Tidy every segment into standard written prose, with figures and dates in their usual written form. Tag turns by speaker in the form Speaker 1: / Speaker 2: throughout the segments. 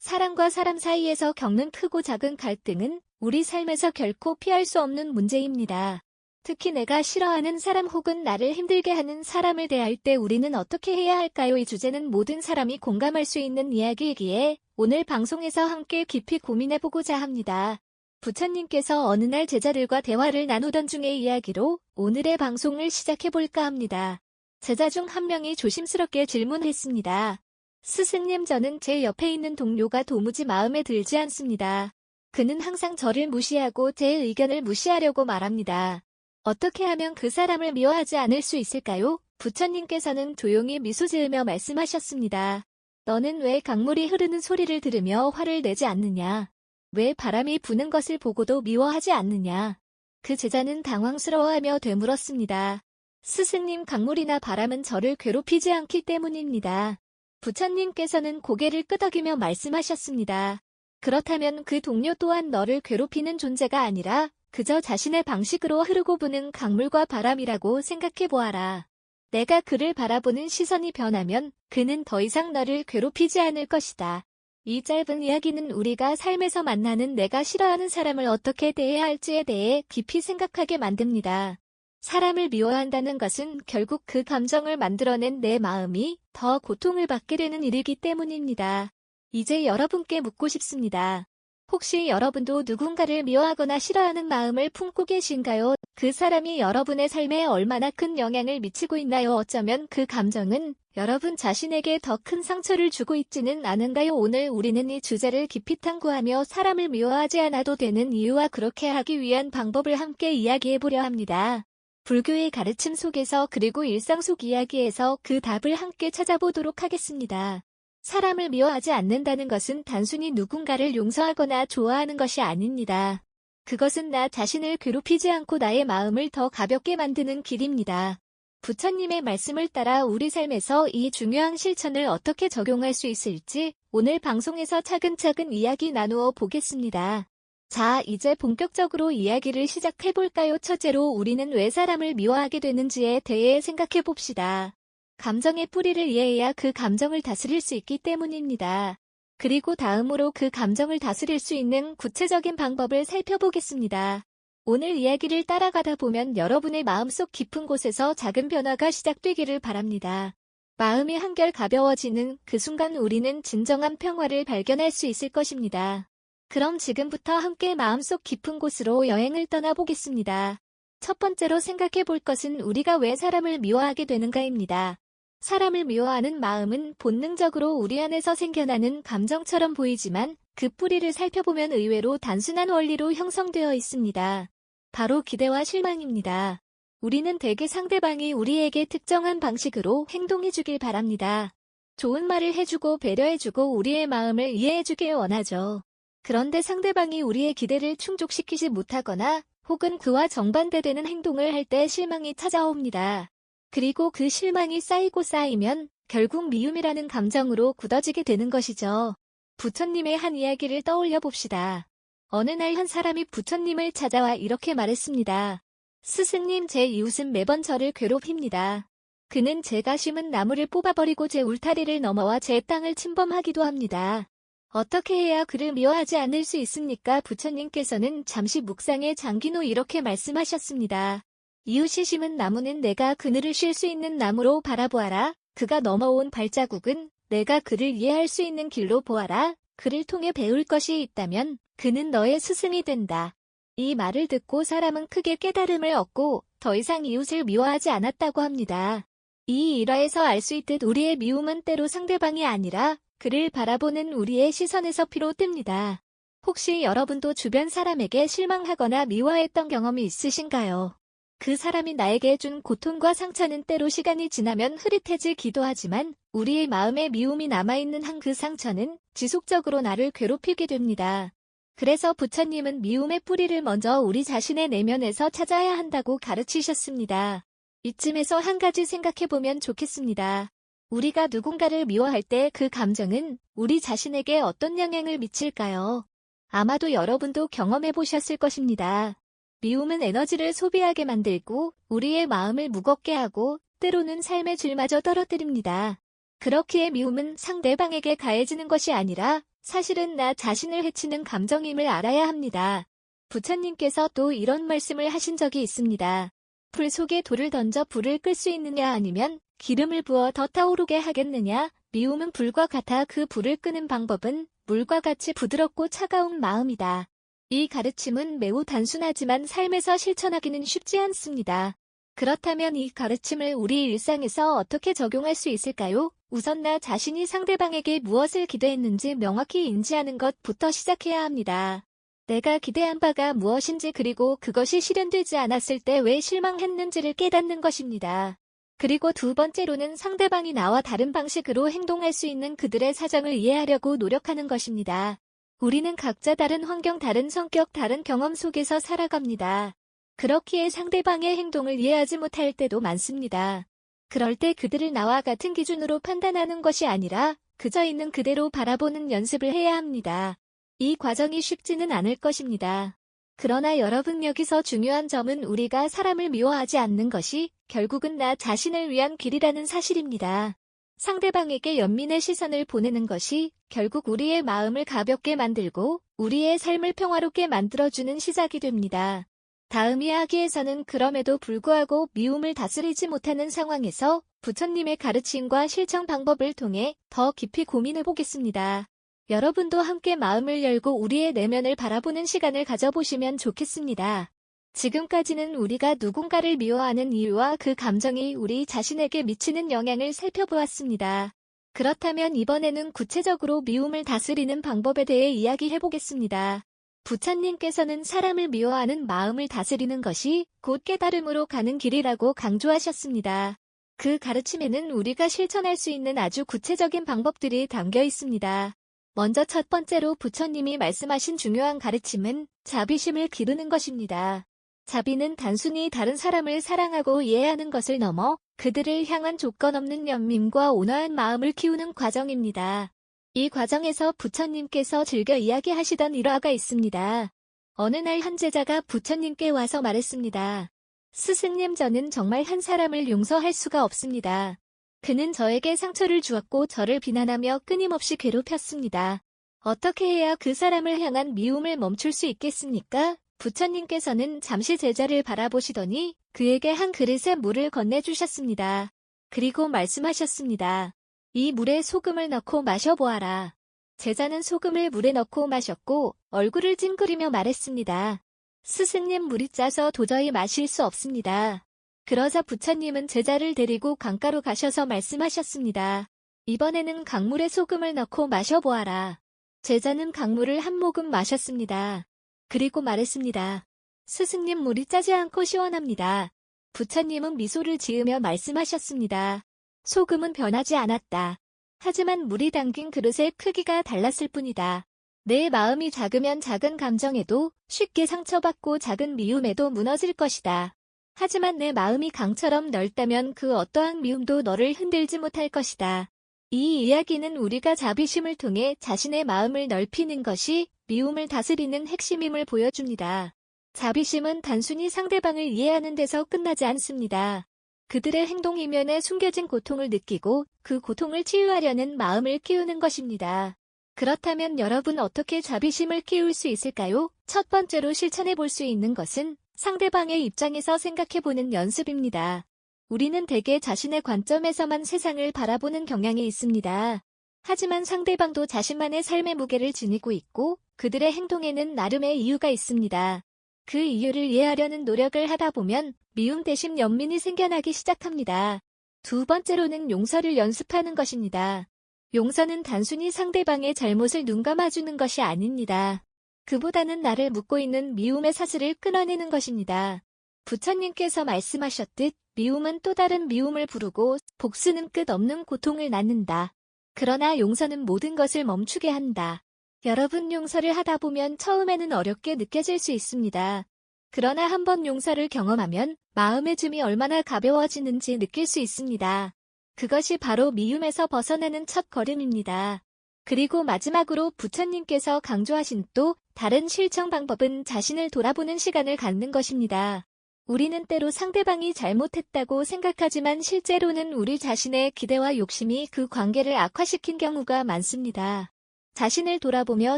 Speaker 1: 사람과 사람 사이에서 겪는 크고 작은 갈등은 우리 삶에서 결코 피할 수 없는 문제입니다. 특히 내가 싫어하는 사람 혹은 나를 힘들게 하는 사람을 대할 때 우리는 어떻게 해야 할까요? 이 주제는 모든 사람이 공감할 수 있는 이야기이기에 오늘 방송에서 함께 깊이 고민해보고자 합니다. 부처님께서 어느 날 제자들과 대화를 나누던 중의 이야기로 오늘의 방송을 시작해볼까 합니다. 제자 중 한 명이 조심스럽게 질문했습니다. 스승님, 저는 제 옆에 있는 동료가 도무지 마음에 들지 않습니다. 그는 항상 저를 무시하고 제 의견을 무시하려고 말합니다. 어떻게 하면 그 사람을 미워하지 않을 수 있을까요? 부처님께서는 조용히 미소 지으며 말씀하셨습니다. 너는 왜 강물이 흐르는 소리를 들으며 화를 내지 않느냐? 왜 바람이 부는 것을 보고도 미워하지 않느냐? 그 제자는 당황스러워하며 되물었습니다. 스승님, 강물이나 바람은 저를 괴롭히지 않기 때문입니다. 부처님께서는 고개를 끄덕이며 말씀하셨습니다. 그렇다면 그 동료 또한 너를 괴롭히는 존재가 아니라 그저 자신의 방식으로 흐르고 부는 강물과 바람이라고 생각해보아라. 내가 그를 바라보는 시선이 변하면 그는 더 이상 너를 괴롭히지 않을 것이다. 이 짧은 이야기는 우리가 삶에서 만나는 내가 싫어하는 사람을 어떻게 대해야 할지에 대해 깊이 생각하게 만듭니다. 사람을 미워한다는 것은 결국 그 감정을 만들어낸 내 마음이 더 고통을 받게 되는 일이기 때문입니다. 이제 여러분께 묻고 싶습니다. 혹시 여러분도 누군가를 미워하거나 싫어하는 마음을 품고 계신가요? 그 사람이 여러분의 삶에 얼마나 큰 영향을 미치고 있나요? 어쩌면 그 감정은 여러분 자신에게 더 큰 상처를 주고 있지는 않은가요? 오늘 우리는 이 주제를 깊이 탐구하며 사람을 미워하지 않아도 되는 이유와 그렇게 하기 위한 방법을 함께 이야기해보려 합니다. 불교의 가르침 속에서 그리고 일상 속 이야기에서 그 답을 함께 찾아보도록 하겠습니다. 사람을 미워하지 않는다는 것은 단순히 누군가를 용서하거나 좋아하는 것이 아닙니다. 그것은 나 자신을 괴롭히지 않고 나의 마음을 더 가볍게 만드는 길입니다. 부처님의 말씀을 따라 우리 삶에서 이 중요한 실천을 어떻게 적용할 수 있을지 오늘 방송에서 차근차근 이야기 나누어 보겠습니다. 자, 이제 본격적으로 이야기를 시작해볼까요? 첫째로 우리는 왜 사람을 미워하게 되는지에 대해 생각해봅시다. 감정의 뿌리를 이해해야 그 감정을 다스릴 수 있기 때문입니다. 그리고 다음으로 그 감정을 다스릴 수 있는 구체적인 방법을 살펴보겠습니다. 오늘 이야기를 따라가다 보면 여러분의 마음속 깊은 곳에서 작은 변화가 시작되기를 바랍니다. 마음이 한결 가벼워지는 그 순간 우리는 진정한 평화를 발견할 수 있을 것입니다. 그럼 지금부터 함께 마음속 깊은 곳으로 여행을 떠나보겠습니다. 첫 번째로 생각해 볼 것은 우리가 왜 사람을 미워하게 되는가입니다. 사람을 미워하는 마음은 본능적으로 우리 안에서 생겨나는 감정처럼 보이지만 그 뿌리를 살펴보면 의외로 단순한 원리로 형성되어 있습니다. 바로 기대와 실망입니다. 우리는 대개 상대방이 우리에게 특정한 방식으로 행동해주길 바랍니다. 좋은 말을 해주고 배려해주고 우리의 마음을 이해해주길 원하죠. 그런데 상대방이 우리의 기대를 충족시키지 못하거나 혹은 그와 정반대되는 행동을 할 때 실망이 찾아옵니다. 그리고 그 실망이 쌓이고 쌓이면 결국 미움이라는 감정으로 굳어지게 되는 것이죠. 부처님의 한 이야기를 떠올려 봅시다. 어느 날 한 사람이 부처님을 찾아와 이렇게 말했습니다. 스승님, 제 이웃은 매번 저를 괴롭힙니다. 그는 제가 심은 나무를 뽑아버리고 제 울타리를 넘어와 제 땅을 침범하기도 합니다. 어떻게 해야 그를 미워하지 않을 수 있습니까? 부처님께서는 잠시 묵상에 잠긴 후 이렇게 말씀하셨습니다. 이웃이 심은 나무는 내가 그늘을 쉴 수 있는 나무로 바라보아라. 그가 넘어온 발자국은 내가 그를 이해할 수 있는 길로 보아라. 그를 통해 배울 것이 있다면 그는 너의 스승이 된다. 이 말을 듣고 사람은 크게 깨달음을 얻고 더 이상 이웃을 미워하지 않았다고 합니다. 이 일화에서 알 수 있듯 우리의 미움은 때로 상대방이 아니라 그를 바라보는 우리의 시선에서 비롯됩니다. 혹시 여러분도 주변 사람에게 실망하거나 미워했던 경험이 있으신가요? 그 사람이 나에게 준 고통과 상처는 때로 시간이 지나면 흐릿해지기도 하지만 우리의 마음에 미움이 남아있는 한 그 상처는 지속적으로 나를 괴롭히게 됩니다. 그래서 부처님은 미움의 뿌리를 먼저 우리 자신의 내면에서 찾아야 한다고 가르치셨습니다. 이쯤에서 한 가지 생각해보면 좋겠습니다. 우리가 누군가를 미워할 때 그 감정은 우리 자신에게 어떤 영향을 미칠까요? 아마도 여러분도 경험해보셨을 것입니다. 미움은 에너지를 소비하게 만들고 우리의 마음을 무겁게 하고 때로는 삶의 질마저 떨어뜨립니다. 그렇기에 미움은 상대방에게 가해지는 것이 아니라 사실은 나 자신을 해치는 감정임을 알아야 합니다. 부처님께서 또 이런 말씀을 하신 적이 있습니다. 불 속에 돌을 던져 불을 끌 수 있느냐 아니면 기름을 부어 더 타오르게 하겠느냐. 미움은 불과 같아 그 불을 끄는 방법은 물과 같이 부드럽고 차가운 마음이다. 이 가르침은 매우 단순하지만 삶에서 실천하기는 쉽지 않습니다. 그렇다면 이 가르침을 우리 일상에서 어떻게 적용할 수 있을까요? 우선 나 자신이 상대방에게 무엇을 기대했는지 명확히 인지하는 것부터 시작해야 합니다. 내가 기대한 바가 무엇인지 그리고 그것이 실현되지 않았을 때 왜 실망했는지를 깨닫는 것입니다. 그리고 두 번째로는 상대방이 나와 다른 방식으로 행동할 수 있는 그들의 사정을 이해하려고 노력하는 것입니다. 우리는 각자 다른 환경, 다른 성격, 다른 경험 속에서 살아갑니다. 그렇기에 상대방의 행동을 이해하지 못할 때도 많습니다. 그럴 때 그들을 나와 같은 기준으로 판단하는 것이 아니라 그저 있는 그대로 바라보는 연습을 해야 합니다. 이 과정이 쉽지는 않을 것입니다. 그러나 여러분, 여기서 중요한 점은 우리가 사람을 미워하지 않는 것이 결국은 나 자신을 위한 길이라는 사실입니다. 상대방에게 연민의 시선을 보내는 것이 결국 우리의 마음을 가볍게 만들고 우리의 삶을 평화롭게 만들어주는 시작이 됩니다. 다음 이야기에서는 그럼에도 불구하고 미움을 다스리지 못하는 상황에서 부처님의 가르침과 실천 방법을 통해 더 깊이 고민해 보겠습니다. 여러분도 함께 마음을 열고 우리의 내면을 바라보는 시간을 가져보시면 좋겠습니다. 지금까지는 우리가 누군가를 미워하는 이유와 그 감정이 우리 자신에게 미치는 영향을 살펴보았습니다. 그렇다면 이번에는 구체적으로 미움을 다스리는 방법에 대해 이야기해보겠습니다. 부처님께서는 사람을 미워하는 마음을 다스리는 것이 곧 깨달음으로 가는 길이라고 강조하셨습니다. 그 가르침에는 우리가 실천할 수 있는 아주 구체적인 방법들이 담겨 있습니다. 먼저 첫 번째로 부처님이 말씀하신 중요한 가르침은 자비심을 기르는 것입니다. 자비는 단순히 다른 사람을 사랑하고 이해하는 것을 넘어 그들을 향한 조건 없는 연민과 온화한 마음을 키우는 과정입니다. 이 과정에서 부처님께서 즐겨 이야기하시던 일화가 있습니다. 어느 날 한 제자가 부처님께 와서 말했습니다. 스승님, 저는 정말 한 사람을 용서할 수가 없습니다. 그는 저에게 상처를 주었고 저를 비난하며 끊임없이 괴롭혔습니다. 어떻게 해야 그 사람을 향한 미움을 멈출 수 있겠습니까? 부처님께서는 잠시 제자를 바라보시더니 그에게 한 그릇에 물을 건네주셨습니다. 그리고 말씀하셨습니다. 이 물에 소금을 넣고 마셔보아라. 제자는 소금을 물에 넣고 마셨고 얼굴을 찡그리며 말했습니다. 스승님, 물이 짜서 도저히 마실 수 없습니다. 그러자 부처님은 제자를 데리고 강가로 가셔서 말씀하셨습니다. 이번에는 강물에 소금을 넣고 마셔보아라. 제자는 강물을 한 모금 마셨습니다. 그리고 말했습니다. 스승님, 물이 짜지 않고 시원합니다. 부처님은 미소를 지으며 말씀하셨습니다. 소금은 변하지 않았다. 하지만 물이 담긴 그릇의 크기가 달랐을 뿐이다. 내 마음이 작으면 작은 감정에도 쉽게 상처받고 작은 미움에도 무너질 것이다. 하지만 내 마음이 강처럼 넓다면 그 어떠한 미움도 너를 흔들지 못할 것이다. 이 이야기는 우리가 자비심을 통해 자신의 마음을 넓히는 것이 미움을 다스리는 핵심임을 보여줍니다. 자비심은 단순히 상대방을 이해하는 데서 끝나지 않습니다. 그들의 행동 이면에 숨겨진 고통을 느끼고 그 고통을 치유하려는 마음을 키우는 것입니다. 그렇다면 여러분, 어떻게 자비심을 키울 수 있을까요? 첫 번째로 실천해 볼 수 있는 것은 상대방의 입장에서 생각해보는 연습입니다. 우리는 대개 자신의 관점에서만 세상을 바라보는 경향이 있습니다. 하지만 상대방도 자신만의 삶의 무게를 지니고 있고 그들의 행동에는 나름의 이유가 있습니다. 그 이유를 이해하려는 노력을 하다 보면 미움 대신 연민이 생겨나기 시작합니다. 두 번째로는 용서를 연습하는 것입니다. 용서는 단순히 상대방의 잘못을 눈감아주는 것이 아닙니다. 그보다는 나를 묶고 있는 미움의 사슬을 끊어내는 것입니다. 부처님께서 말씀하셨듯 미움은 또 다른 미움을 부르고 복수는 끝없는 고통을 낳는다. 그러나 용서는 모든 것을 멈추게 한다. 여러분, 용서를 하다 보면 처음에는 어렵게 느껴질 수 있습니다. 그러나 한번 용서를 경험하면 마음의 짐이 얼마나 가벼워지는지 느낄 수 있습니다. 그것이 바로 미움에서 벗어나는 첫 걸음입니다. 그리고 마지막으로 부처님께서 강조하신 또 다른 실천 방법은 자신을 돌아보는 시간을 갖는 것입니다. 우리는 때로 상대방이 잘못했다고 생각하지만 실제로는 우리 자신의 기대와 욕심이 그 관계를 악화시킨 경우가 많습니다. 자신을 돌아보며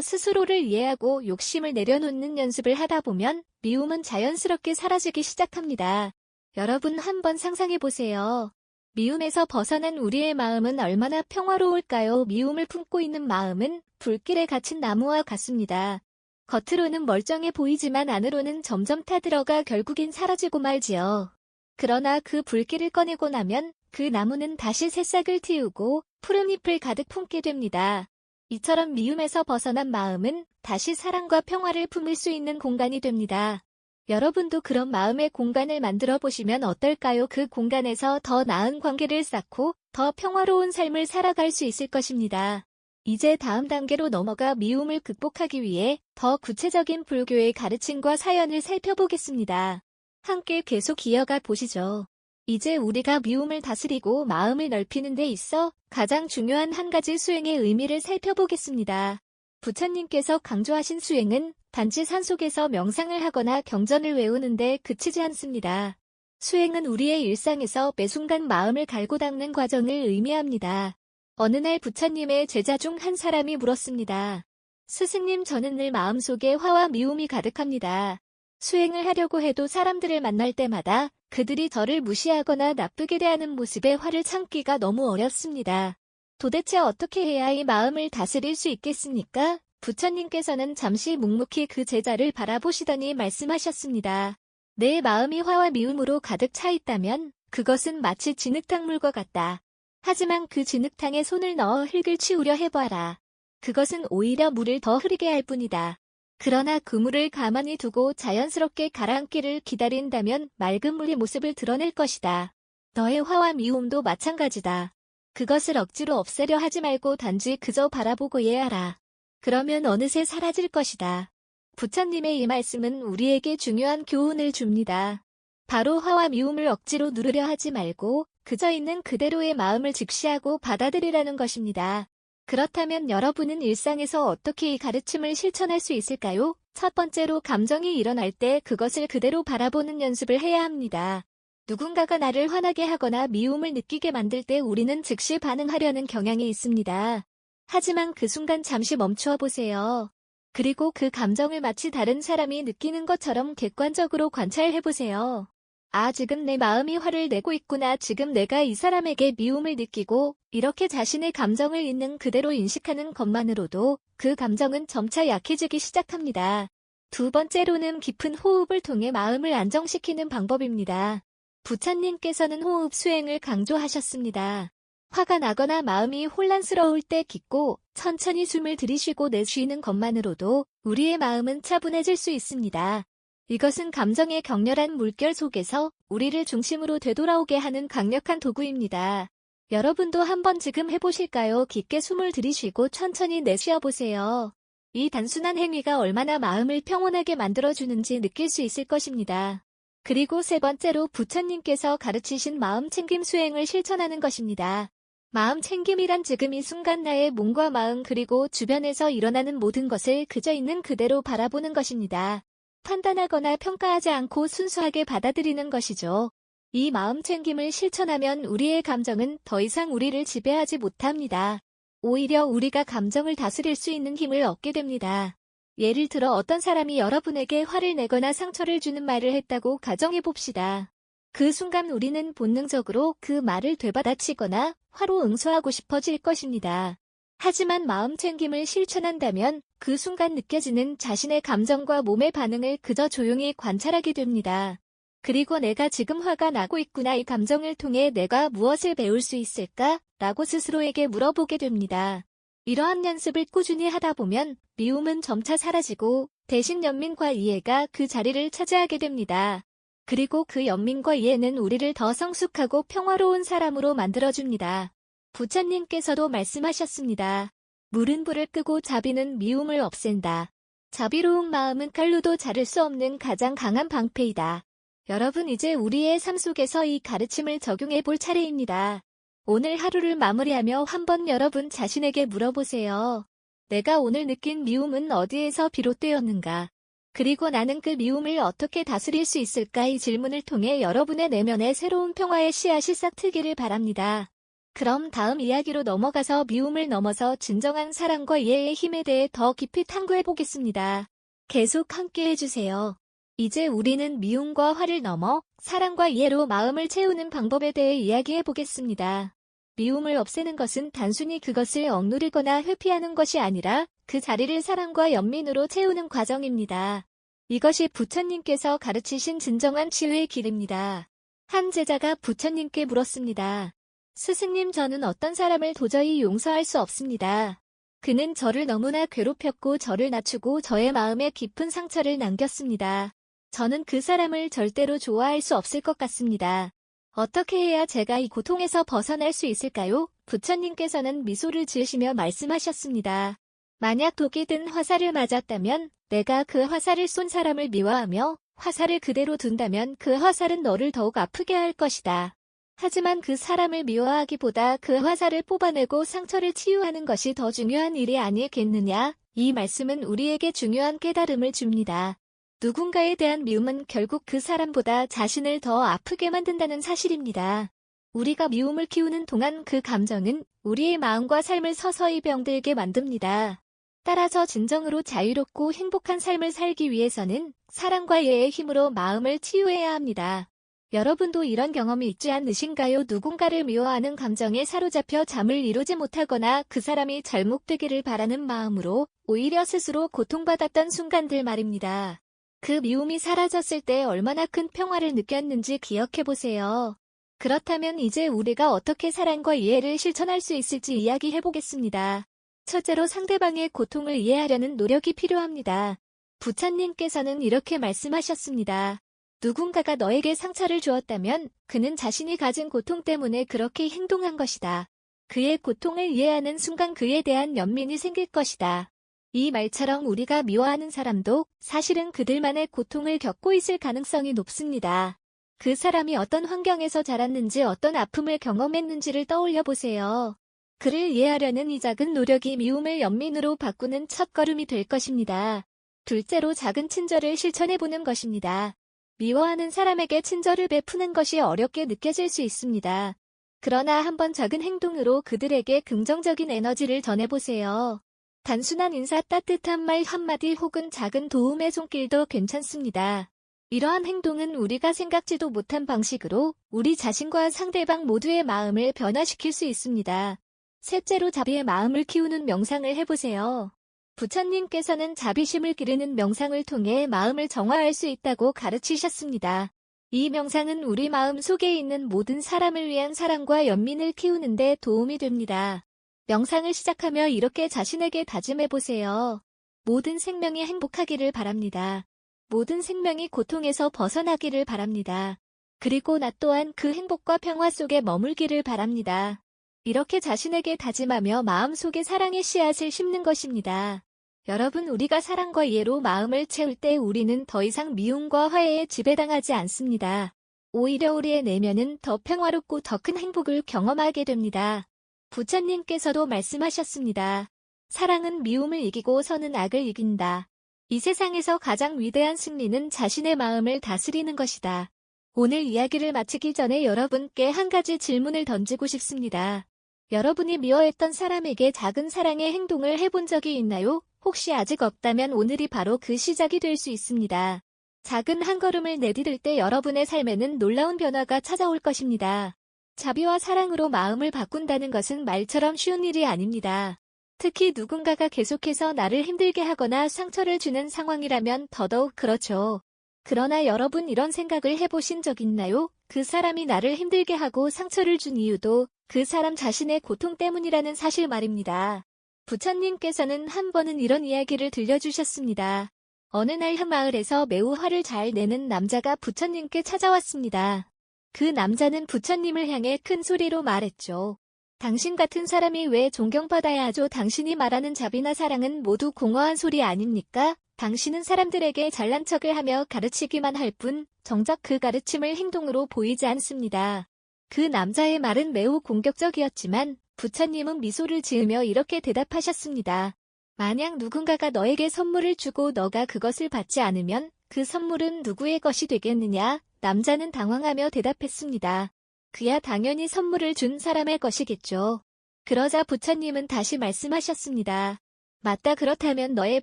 Speaker 1: 스스로를 이해하고 욕심을 내려놓는 연습을 하다 보면 미움은 자연스럽게 사라지기 시작합니다. 여러분 한번 상상해 보세요. 미움에서 벗어난 우리의 마음은 얼마나 평화로울까요? 미움을 품고 있는 마음은 불길에 갇힌 나무와 같습니다. 겉으로는 멀쩡해 보이지만 안으로는 점점 타들어가 결국엔 사라지고 말지요. 그러나 그 불길을 꺼내고 나면 그 나무는 다시 새싹을 틔우고 푸른 잎을 가득 품게 됩니다. 이처럼 미움에서 벗어난 마음은 다시 사랑과 평화를 품을 수 있는 공간이 됩니다. 여러분도 그런 마음의 공간을 만들어 보시면 어떨까요? 그 공간에서 더 나은 관계를 쌓고 더 평화로운 삶을 살아갈 수 있을 것입니다. 이제 다음 단계로 넘어가 미움을 극복하기 위해 더 구체적인 불교의 가르침과 사연을 살펴보겠습니다. 함께 계속 이어가 보시죠. 이제 우리가 미움을 다스리고 마음을 넓히는 데 있어 가장 중요한 한 가지 수행의 의미를 살펴보겠습니다. 부처님께서 강조하신 수행은 단지 산속에서 명상을 하거나 경전을 외우는 데 그치지 않습니다. 수행은 우리의 일상에서 매 순간 마음을 갈고 닦는 과정을 의미합니다. 어느 날 부처님의 제자 중 한 사람이 물었습니다. 스승님, 저는 늘 마음속에 화와 미움이 가득합니다. 수행을 하려고 해도 사람들을 만날 때마다 그들이 저를 무시하거나 나쁘게 대하는 모습에 화를 참기가 너무 어렵습니다. 도대체 어떻게 해야 이 마음을 다스릴 수 있겠습니까? 부처님께서는 잠시 묵묵히 그 제자를 바라보시더니 말씀하셨습니다. 내 마음이 화와 미움으로 가득 차 있다면 그것은 마치 진흙탕물과 같다. 하지만 그 진흙탕에 손을 넣어 흙을 치우려 해봐라. 그것은 오히려 물을 더 흐르게 할 뿐이다. 그러나 그 물을 가만히 두고 자연스럽게 가라앉기를 기다린다면 맑은 물의 모습을 드러낼 것이다. 너의 화와 미움도 마찬가지다. 그것을 억지로 없애려 하지 말고 단지 그저 바라보고 이해하라. 그러면 어느새 사라질 것이다. 부처님의 이 말씀은 우리에게 중요한 교훈을 줍니다. 바로 화와 미움을 억지로 누르려 하지 말고 그저 있는 그대로의 마음을 직시하고 받아들이라는 것입니다. 그렇다면 여러분은 일상에서 어떻게 이 가르침을 실천할 수 있을까요? 첫 번째로 감정이 일어날 때 그것을 그대로 바라보는 연습을 해야 합니다. 누군가가 나를 화나게 하거나 미움을 느끼게 만들 때 우리는 즉시 반응하려는 경향이 있습니다. 하지만 그 순간 잠시 멈추어 보세요. 그리고 그 감정을 마치 다른 사람이 느끼는 것처럼 객관적으로 관찰해 보세요. 아, 지금 내 마음이 화를 내고 있구나. 지금 내가 이 사람에게 미움을 느끼고 이렇게 자신의 감정을 있는 그대로 인식하는 것만으로도 그 감정은 점차 약해지기 시작합니다. 두 번째로는 깊은 호흡을 통해 마음을 안정시키는 방법입니다. 부처님께서는 호흡 수행을 강조하셨습니다. 화가 나거나 마음이 혼란스러울 때 깊고 천천히 숨을 들이쉬고 내쉬는 것만으로도 우리의 마음은 차분해질 수 있습니다. 이것은 감정의 격렬한 물결 속에서 우리를 중심으로 되돌아오게 하는 강력한 도구입니다. 여러분도 한번 지금 해보실까요? 깊게 숨을 들이쉬고 천천히 내쉬어보세요. 이 단순한 행위가 얼마나 마음을 평온하게 만들어주는지 느낄 수 있을 것입니다. 그리고 세 번째로 부처님께서 가르치신 마음 챙김 수행을 실천하는 것입니다. 마음 챙김이란 지금 이 순간 나의 몸과 마음 그리고 주변에서 일어나는 모든 것을 그저 있는 그대로 바라보는 것입니다. 판단하거나 평가하지 않고 순수하게 받아들이는 것이죠. 이 마음 챙김을 실천하면 우리의 감정은 더 이상 우리를 지배하지 못합니다. 오히려 우리가 감정을 다스릴 수 있는 힘을 얻게 됩니다. 예를 들어 어떤 사람이 여러분에게 화를 내거나 상처를 주는 말을 했다고 가정해봅시다. 그 순간 우리는 본능적으로 그 말을 되받아치거나 화로 응수하고 싶어질 것입니다. 하지만 마음 챙김을 실천한다면 그 순간 느껴지는 자신의 감정과 몸의 반응을 그저 조용히 관찰하게 됩니다. 그리고 내가 지금 화가 나고 있구나, 이 감정을 통해 내가 무엇을 배울 수 있을까? 라고 스스로에게 물어보게 됩니다. 이러한 연습을 꾸준히 하다 보면 미움은 점차 사라지고 대신 연민과 이해가 그 자리를 차지하게 됩니다. 그리고 그 연민과 이해는 우리를 더 성숙하고 평화로운 사람으로 만들어줍니다. 부처님께서도 말씀하셨습니다. 물은 불을 끄고 자비는 미움을 없앤다. 자비로운 마음은 칼로도 자를 수 없는 가장 강한 방패이다. 여러분, 이제 우리의 삶 속에서 이 가르침을 적용해 볼 차례입니다. 오늘 하루를 마무리하며 한번 여러분 자신에게 물어보세요. 내가 오늘 느낀 미움은 어디에서 비롯되었는가? 그리고 나는 그 미움을 어떻게 다스릴 수 있을까? 이 질문을 통해 여러분의 내면에 새로운 평화의 씨앗이 싹트기를 바랍니다. 그럼 다음 이야기로 넘어가서 미움을 넘어서 진정한 사랑과 이해의 힘에 대해 더 깊이 탐구해 보겠습니다. 계속 함께 해주세요. 이제 우리는 미움과 화를 넘어 사랑과 이해로 마음을 채우는 방법에 대해 이야기해 보겠습니다. 미움을 없애는 것은 단순히 그것을 억누르거나 회피하는 것이 아니라 그 자리를 사랑과 연민으로 채우는 과정입니다. 이것이 부처님께서 가르치신 진정한 치유의 길입니다. 한 제자가 부처님께 물었습니다. 스승님, 저는 어떤 사람을 도저히 용서할 수 없습니다. 그는 저를 너무나 괴롭혔고 저를 낮추고 저의 마음에 깊은 상처를 남겼습니다. 저는 그 사람을 절대로 좋아할 수 없을 것 같습니다. 어떻게 해야 제가 이 고통에서 벗어날 수 있을까요? 부처님께서는 미소를 지으시며 말씀하셨습니다. 만약 독이 든 화살을 맞았다면 내가 그 화살을 쏜 사람을 미워하며 화살을 그대로 둔다면 그 화살은 너를 더욱 아프게 할 것이다. 하지만 그 사람을 미워하기보다 그 화살을 뽑아내고 상처를 치유하는 것이 더 중요한 일이 아니겠느냐? 이 말씀은 우리에게 중요한 깨달음을 줍니다. 누군가에 대한 미움은 결국 그 사람보다 자신을 더 아프게 만든다는 사실입니다. 우리가 미움을 키우는 동안 그 감정은 우리의 마음과 삶을 서서히 병들게 만듭니다. 따라서 진정으로 자유롭고 행복한 삶을 살기 위해서는 사랑과 이해의 힘으로 마음을 치유해야 합니다. 여러분도 이런 경험이 있지 않으신가요? 누군가를 미워하는 감정에 사로잡혀 잠을 이루지 못하거나 그 사람이 잘못되기를 바라는 마음으로 오히려 스스로 고통받았던 순간들 말입니다. 그 미움이 사라졌을 때 얼마나 큰 평화를 느꼈는지 기억해보세요. 그렇다면 이제 우리가 어떻게 사랑과 이해를 실천할 수 있을지 이야기해보겠습니다. 첫째로 상대방의 고통을 이해하려는 노력이 필요합니다. 부처님께서는 이렇게 말씀하셨습니다. 누군가가 너에게 상처를 주었다면 그는 자신이 가진 고통 때문에 그렇게 행동한 것이다. 그의 고통을 이해하는 순간 그에 대한 연민이 생길 것이다. 이 말처럼 우리가 미워하는 사람도 사실은 그들만의 고통을 겪고 있을 가능성이 높습니다. 그 사람이 어떤 환경에서 자랐는지 어떤 아픔을 경험했는지를 떠올려 보세요. 그를 이해하려는 이 작은 노력이 미움을 연민으로 바꾸는 첫걸음이 될 것입니다. 둘째로 작은 친절을 실천해보는 것입니다. 미워하는 사람에게 친절을 베푸는 것이 어렵게 느껴질 수 있습니다. 그러나 한번 작은 행동으로 그들에게 긍정적인 에너지를 전해보세요. 단순한 인사, 따뜻한 말 한마디 혹은 작은 도움의 손길도 괜찮습니다. 이러한 행동은 우리가 생각지도 못한 방식으로 우리 자신과 상대방 모두의 마음을 변화시킬 수 있습니다. 셋째로 자비의 마음을 키우는 명상을 해보세요. 부처님께서는 자비심을 기르는 명상을 통해 마음을 정화할 수 있다고 가르치셨습니다. 이 명상은 우리 마음 속에 있는 모든 사람을 위한 사랑과 연민을 키우는 데 도움이 됩니다. 명상을 시작하며 이렇게 자신에게 다짐해보세요. 모든 생명이 행복하기를 바랍니다. 모든 생명이 고통에서 벗어나기를 바랍니다. 그리고 나 또한 그 행복과 평화 속에 머물기를 바랍니다. 이렇게 자신에게 다짐하며 마음속에 사랑의 씨앗을 심는 것입니다. 여러분, 우리가 사랑과 이해로 마음을 채울 때 우리는 더 이상 미움과 화해에 지배당하지 않습니다. 오히려 우리의 내면은 더 평화롭고 더 큰 행복을 경험하게 됩니다. 부처님께서도 말씀하셨습니다. 사랑은 미움을 이기고 선은 악을 이긴다. 이 세상에서 가장 위대한 승리는 자신의 마음을 다스리는 것이다. 오늘 이야기를 마치기 전에 여러분께 한 가지 질문을 던지고 싶습니다. 여러분이 미워했던 사람에게 작은 사랑의 행동을 해본 적이 있나요? 혹시 아직 없다면 오늘이 바로 그 시작이 될 수 있습니다. 작은 한 걸음을 내디딜 때 여러분의 삶에는 놀라운 변화가 찾아올 것입니다. 자비와 사랑으로 마음을 바꾼다는 것은 말처럼 쉬운 일이 아닙니다. 특히 누군가가 계속해서 나를 힘들게 하거나 상처를 주는 상황이라면 더더욱 그렇죠. 그러나 여러분, 이런 생각을 해보신 적 있나요? 그 사람이 나를 힘들게 하고 상처를 준 이유도 그 사람 자신의 고통 때문이라는 사실 말입니다. 부처님께서는 한 번은 이런 이야기를 들려주셨습니다. 어느 날 한 마을에서 매우 화를 잘 내는 남자가 부처님께 찾아왔습니다. 그 남자는 부처님을 향해 큰 소리로 말했죠. 당신 같은 사람이 왜 존경받아야 하죠? 당신이 말하는 자비나 사랑은 모두 공허한 소리 아닙니까? 당신은 사람들에게 잘난 척을 하며 가르치기만 할 뿐 정작 그 가르침을 행동으로 보이지 않습니다. 그 남자의 말은 매우 공격적이었지만 부처님은 미소를 지으며 이렇게 대답하셨습니다. 만약 누군가가 너에게 선물을 주고 너가 그것을 받지 않으면 그 선물은 누구의 것이 되겠느냐? 남자는 당황하며 대답했습니다. 그야 당연히 선물을 준 사람의 것이겠죠. 그러자 부처님은 다시 말씀하셨습니다. 맞다. 그렇다면 너의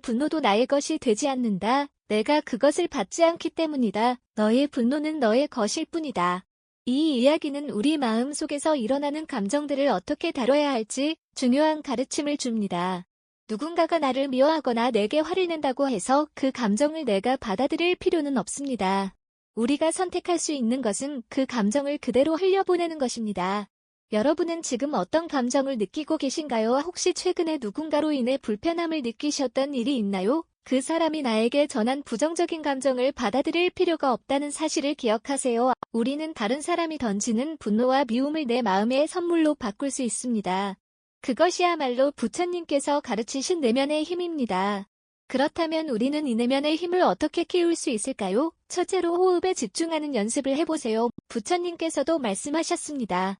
Speaker 1: 분노도 나의 것이 되지 않는다. 내가 그것을 받지 않기 때문이다. 너의 분노는 너의 것일 뿐이다. 이 이야기는 우리 마음 속에서 일어나는 감정들을 어떻게 다뤄야 할지 중요한 가르침을 줍니다. 누군가가 나를 미워하거나 내게 화를 낸다고 해서 그 감정을 내가 받아들일 필요는 없습니다. 우리가 선택할 수 있는 것은 그 감정을 그대로 흘려보내는 것입니다. 여러분은 지금 어떤 감정을 느끼고 계신가요? 혹시 최근에 누군가로 인해 불편함을 느끼셨던 일이 있나요? 그 사람이 나에게 전한 부정적인 감정을 받아들일 필요가 없다는 사실을 기억하세요. 우리는 다른 사람이 던지는 분노와 미움을 내 마음의 선물로 바꿀 수 있습니다. 그것이야말로 부처님께서 가르치신 내면의 힘입니다. 그렇다면 우리는 이 내면의 힘을 어떻게 키울 수 있을까요? 첫째로 호흡에 집중하는 연습을 해보세요. 부처님께서도 말씀하셨습니다.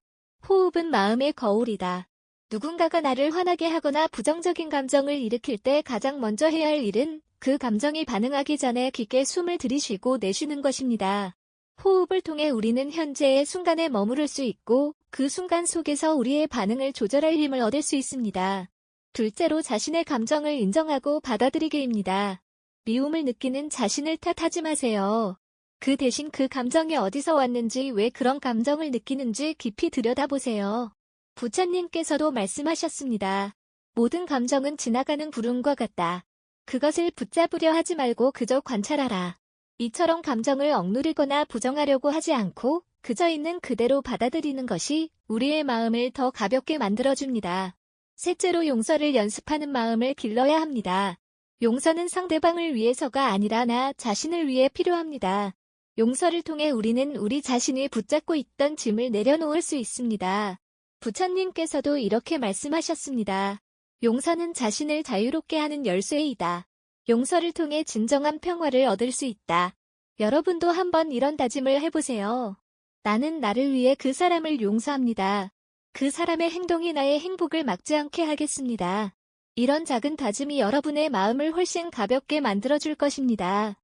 Speaker 1: 호흡은 마음의 거울이다. 누군가가 나를 화나게 하거나 부정적인 감정을 일으킬 때 가장 먼저 해야 할 일은 그 감정이 반응하기 전에 깊게 숨을 들이쉬고 내쉬는 것입니다. 호흡을 통해 우리는 현재의 순간에 머무를 수 있고 그 순간 속에서 우리의 반응을 조절할 힘을 얻을 수 있습니다. 둘째로 자신의 감정을 인정하고 받아들이기입니다. 미움을 느끼는 자신을 탓하지 마세요. 그 대신 그 감정이 어디서 왔는지, 왜 그런 감정을 느끼는지 깊이 들여다보세요. 부처님께서도 말씀하셨습니다. 모든 감정은 지나가는 구름과 같다. 그것을 붙잡으려 하지 말고 그저 관찰하라. 이처럼 감정을 억누르거나 부정하려고 하지 않고 그저 있는 그대로 받아들이는 것이 우리의 마음을 더 가볍게 만들어줍니다. 셋째로 용서를 연습하는 마음을 길러야 합니다. 용서는 상대방을 위해서가 아니라 나 자신을 위해 필요합니다. 용서를 통해 우리는 우리 자신이 붙잡고 있던 짐을 내려놓을 수 있습니다. 부처님께서도 이렇게 말씀하셨습니다. 용서는 자신을 자유롭게 하는 열쇠이다. 용서를 통해 진정한 평화를 얻을 수 있다. 여러분도 한번 이런 다짐을 해보세요. 나는 나를 위해 그 사람을 용서합니다. 그 사람의 행동이 나의 행복을 막지 않게 하겠습니다. 이런 작은 다짐이 여러분의 마음을 훨씬 가볍게 만들어줄 것입니다.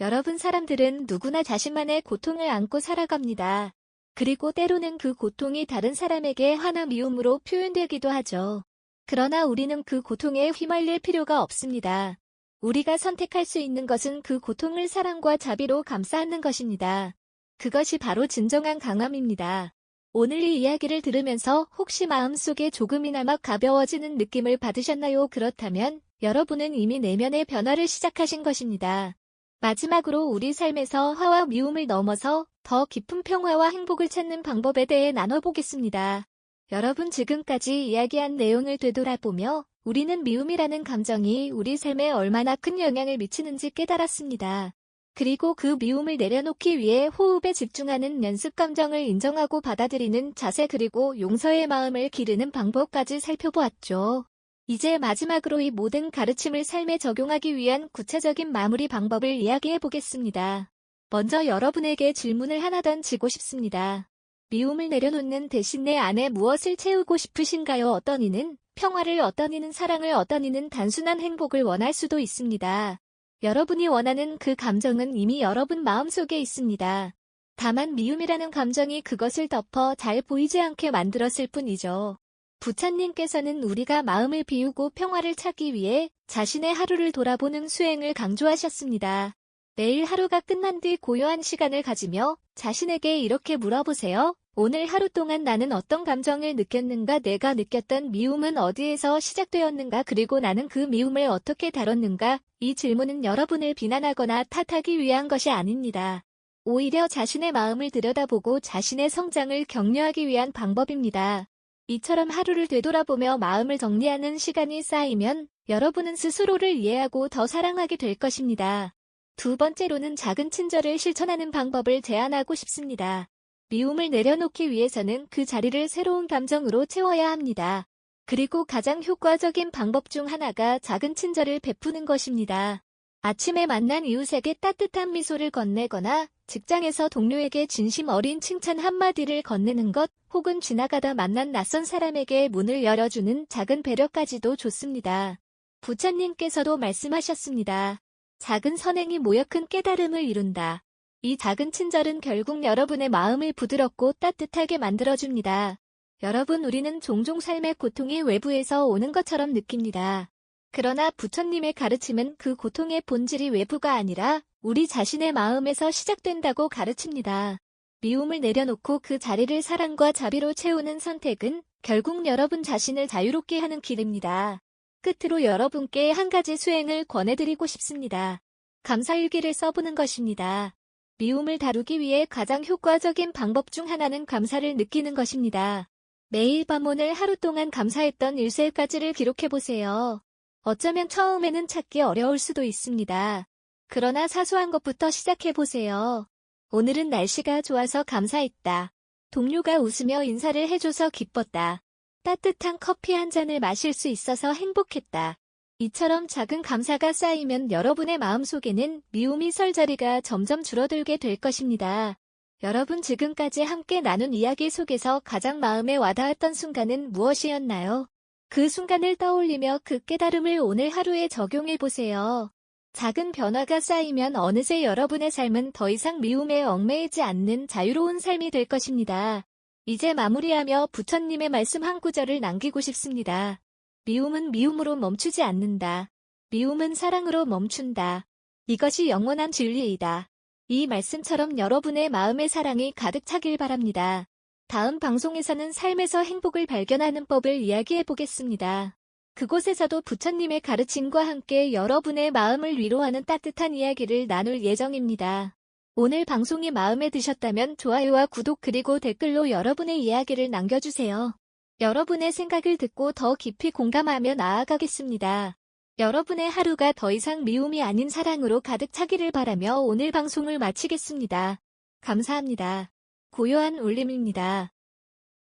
Speaker 1: 여러분, 사람들은 누구나 자신만의 고통을 안고 살아갑니다. 그리고 때로는 그 고통이 다른 사람에게 화나 미움으로 표현되기도 하죠. 그러나 우리는 그 고통에 휘말릴 필요가 없습니다. 우리가 선택할 수 있는 것은 그 고통을 사랑과 자비로 감싸 안는 것입니다. 그것이 바로 진정한 강함입니다. 오늘 이 이야기를 들으면서 혹시 마음속에 조금이나마 가벼워지는 느낌을 받으셨나요? 그렇다면 여러분은 이미 내면의 변화를 시작하신 것입니다. 마지막으로 우리 삶에서 화와 미움을 넘어서 더 깊은 평화와 행복을 찾는 방법에 대해 나눠보겠습니다. 여러분, 지금까지 이야기한 내용을 되돌아보며 우리는 미움이라는 감정이 우리 삶에 얼마나 큰 영향을 미치는지 깨달았습니다. 그리고 그 미움을 내려놓기 위해 호흡에 집중하는 연습, 감정을 인정하고 받아들이는 자세, 그리고 용서의 마음을 기르는 방법까지 살펴보았죠. 이제 마지막으로 이 모든 가르침을 삶에 적용하기 위한 구체적인 마무리 방법을 이야기해 보겠습니다. 먼저 여러분에게 질문을 하나 던지고 싶습니다. 미움을 내려놓는 대신 내 안에 무엇을 채우고 싶으신가요? 어떤 이는 평화를, 어떤 이는 사랑을, 어떤 이는 단순한 행복을 원할 수도 있습니다. 여러분이 원하는 그 감정은 이미 여러분 마음속에 있습니다. 다만 미움이라는 감정이 그것을 덮어 잘 보이지 않게 만들었을 뿐이죠. 부처님께서는 우리가 마음을 비우고 평화를 찾기 위해 자신의 하루를 돌아보는 수행을 강조하셨습니다. 매일 하루가 끝난 뒤 고요한 시간을 가지며 자신에게 이렇게 물어보세요. 오늘 하루 동안 나는 어떤 감정을 느꼈는가? 내가 느꼈던 미움은 어디에서 시작되었는가? 그리고 나는 그 미움을 어떻게 다뤘는가? 이 질문은 여러분을 비난하거나 탓하기 위한 것이 아닙니다. 오히려 자신의 마음을 들여다보고 자신의 성장을 격려하기 위한 방법입니다. 이처럼 하루를 되돌아보며 마음을 정리하는 시간이 쌓이면 여러분은 스스로를 이해하고 더 사랑하게 될 것입니다. 두 번째로는 작은 친절을 실천하는 방법을 제안하고 싶습니다. 미움을 내려놓기 위해서는 그 자리를 새로운 감정으로 채워야 합니다. 그리고 가장 효과적인 방법 중 하나가 작은 친절을 베푸는 것입니다. 아침에 만난 이웃에게 따뜻한 미소를 건네거나 직장에서 동료에게 진심 어린 칭찬 한마디를 건네는 것, 혹은 지나가다 만난 낯선 사람에게 문을 열어주는 작은 배려까지도 좋습니다. 부처님께서도 말씀하셨습니다. 작은 선행이 모여 큰 깨달음을 이룬다. 이 작은 친절은 결국 여러분의 마음을 부드럽고 따뜻하게 만들어줍니다. 여러분, 우리는 종종 삶의 고통이 외부에서 오는 것처럼 느낍니다. 그러나 부처님의 가르침은 그 고통의 본질이 외부가 아니라 우리 자신의 마음에서 시작된다고 가르칩니다. 미움을 내려놓고 그 자리를 사랑과 자비로 채우는 선택은 결국 여러분 자신을 자유롭게 하는 길입니다. 끝으로 여러분께 한 가지 수행을 권해드리고 싶습니다. 감사일기를 써보는 것입니다. 미움을 다루기 위해 가장 효과적인 방법 중 하나는 감사를 느끼는 것입니다. 매일 밤 오늘 하루 동안 감사했던 일세까지를 기록해보세요. 어쩌면 처음에는 찾기 어려울 수도 있습니다. 그러나 사소한 것부터 시작해보세요. 오늘은 날씨가 좋아서 감사했다. 동료가 웃으며 인사를 해줘서 기뻤다. 따뜻한 커피 한 잔을 마실 수 있어서 행복했다. 이처럼 작은 감사가 쌓이면 여러분의 마음속에는 미움이 설 자리가 점점 줄어들게 될 것입니다. 여러분, 지금까지 함께 나눈 이야기 속에서 가장 마음에 와닿았던 순간은 무엇이었나요? 그 순간을 떠올리며 그 깨달음을 오늘 하루에 적용해보세요. 작은 변화가 쌓이면 어느새 여러분의 삶은 더 이상 미움에 얽매이지 않는 자유로운 삶이 될 것입니다. 이제 마무리하며 부처님의 말씀 한 구절을 남기고 싶습니다. 미움은 미움으로 멈추지 않는다. 미움은 사랑으로 멈춘다. 이것이 영원한 진리이다. 이 말씀처럼 여러분의 마음에 사랑이 가득 차길 바랍니다. 다음 방송에서는 삶에서 행복을 발견하는 법을 이야기해 보겠습니다. 그곳에서도 부처님의 가르침과 함께 여러분의 마음을 위로하는 따뜻한 이야기를 나눌 예정입니다. 오늘 방송이 마음에 드셨다면 좋아요와 구독 그리고 댓글로 여러분의 이야기를 남겨주세요. 여러분의 생각을 듣고 더 깊이 공감하며 나아가겠습니다. 여러분의 하루가 더 이상 미움이 아닌 사랑으로 가득 차기를 바라며 오늘 방송을 마치겠습니다. 감사합니다. 고요한 울림입니다.